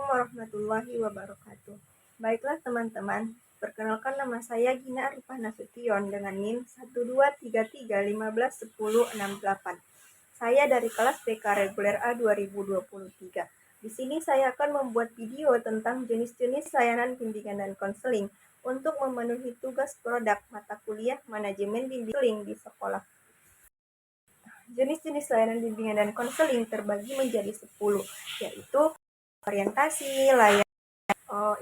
warahmatullahi wabarakatuh. Baiklah teman-teman, perkenalkan nama saya Gina Arifah Nasution dengan NIM 12335111068. Saya dari kelas BK Reguler A 2023. Di sini saya akan membuat video tentang jenis-jenis layanan bimbingan dan konseling untuk memenuhi tugas produk mata kuliah manajemen bimbing di sekolah. Jenis-jenis layanan bimbingan dan konseling terbagi menjadi 10, yaitu orientasi, layanan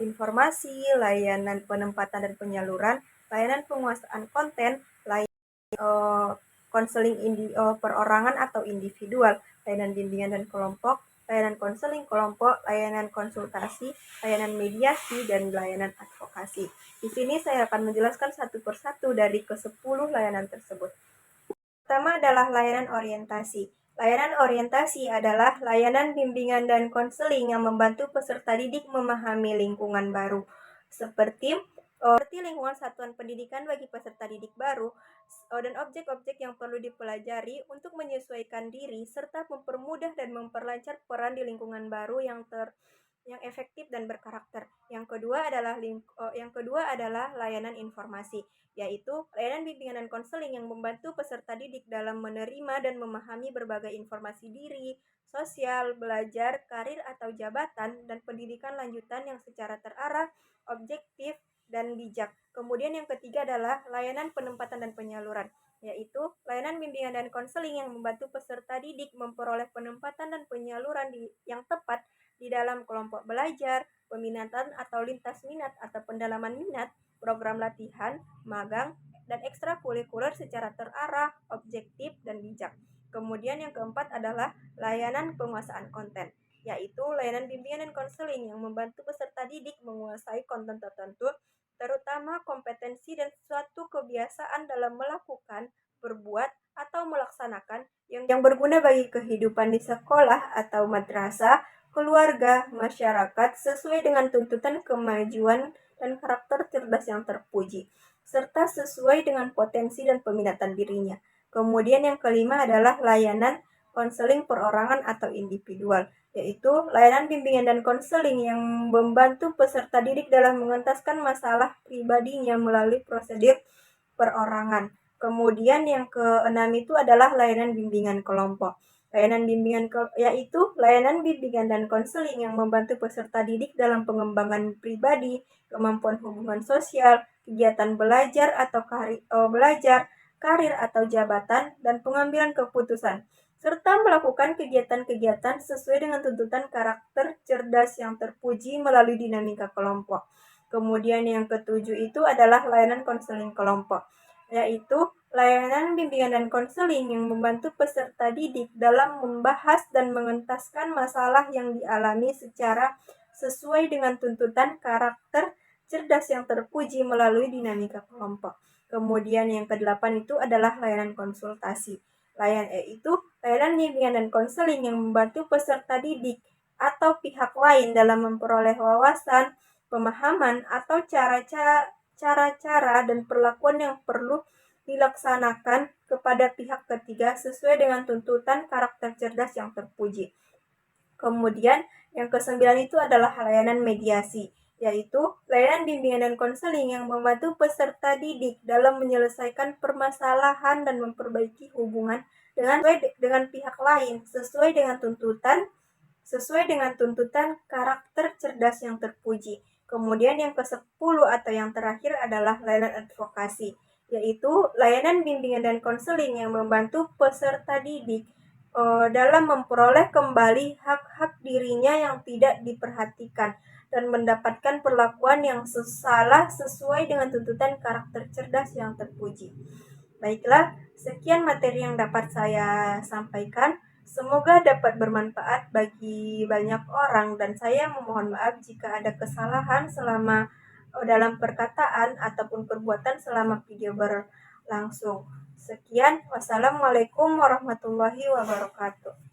informasi, layanan penempatan dan penyaluran, layanan penguasaan konten, layanan konseling perorangan atau individual, layanan bimbingan dan kelompok, layanan konseling kelompok, layanan konsultasi, layanan mediasi, dan layanan advokasi. Di sini saya akan menjelaskan satu persatu dari ke-10 layanan tersebut. Pertama adalah layanan orientasi. Layanan orientasi adalah layanan bimbingan dan konseling yang membantu peserta didik memahami lingkungan baru, seperti lingkungan satuan pendidikan bagi peserta didik baru, dan objek-objek yang perlu dipelajari untuk menyesuaikan diri serta mempermudah dan memperlancar peran di lingkungan baru yang efektif dan berkarakter. Yang kedua adalah layanan informasi, yaitu layanan bimbingan dan konseling yang membantu peserta didik dalam menerima dan memahami berbagai informasi diri, sosial, belajar, karir atau jabatan, dan pendidikan lanjutan yang secara terarah, objektif, dan bijak. Kemudian yang ketiga adalah layanan penempatan dan penyaluran, yaitu layanan bimbingan dan konseling yang membantu peserta didik memperoleh penempatan dan penyaluran yang tepat di dalam kelompok belajar, peminatan atau lintas minat atau pendalaman minat, program latihan, magang, dan ekstrakurikuler secara terarah, objektif, dan bijak. Kemudian yang keempat adalah layanan penguasaan konten, yaitu layanan bimbingan dan konseling yang membantu peserta didik menguasai konten tertentu, terutama kompetensi dan suatu kebiasaan dalam melakukan, berbuat, atau melaksanakan yang berguna bagi kehidupan di sekolah atau madrasah, keluarga, masyarakat, sesuai dengan tuntutan kemajuan dan karakter cerdas yang terpuji, serta sesuai dengan potensi dan peminatan dirinya. Kemudian yang kelima adalah layanan konseling perorangan atau individual, yaitu layanan bimbingan dan konseling yang membantu peserta didik dalam mengentaskan masalah pribadinya melalui prosedur perorangan. Kemudian yang keenam itu adalah layanan bimbingan kelompok. Layanan bimbingan yaitu layanan bimbingan dan konseling yang membantu peserta didik dalam pengembangan pribadi, kemampuan hubungan sosial, kegiatan belajar atau karir atau jabatan, dan pengambilan keputusan, serta melakukan kegiatan-kegiatan sesuai dengan tuntutan karakter cerdas yang terpuji melalui dinamika kelompok. Kemudian yang ketujuh itu adalah layanan konseling kelompok, yaitu layanan bimbingan dan konseling yang membantu peserta didik dalam membahas dan mengentaskan masalah yang dialami secara sesuai dengan tuntutan karakter cerdas yang terpuji melalui dinamika kelompok. Kemudian yang kedelapan itu adalah layanan konsultasi, yaitu layanan bimbingan dan konseling yang membantu peserta didik atau pihak lain dalam memperoleh wawasan, pemahaman, atau cara-cara dan perlakuan yang perlu dilaksanakan kepada pihak ketiga sesuai dengan tuntutan karakter cerdas yang terpuji. Kemudian yang kesembilan itu adalah layanan mediasi, yaitu layanan bimbingan dan konseling yang membantu peserta didik dalam menyelesaikan permasalahan dan memperbaiki hubungan dengan pihak lain sesuai dengan tuntutan karakter cerdas yang terpuji. Kemudian yang ke-10 atau yang terakhir adalah layanan advokasi, yaitu layanan bimbingan dan konseling yang membantu peserta didik dalam memperoleh kembali hak-hak dirinya yang tidak diperhatikan dan mendapatkan perlakuan yang salah sesuai dengan tuntutan karakter cerdas yang terpuji. Baiklah, sekian materi yang dapat saya sampaikan. Semoga dapat bermanfaat bagi banyak orang, dan saya memohon maaf jika ada kesalahan selama dalam perkataan ataupun perbuatan selama video berlangsung. Sekian, wassalamualaikum warahmatullahi wabarakatuh.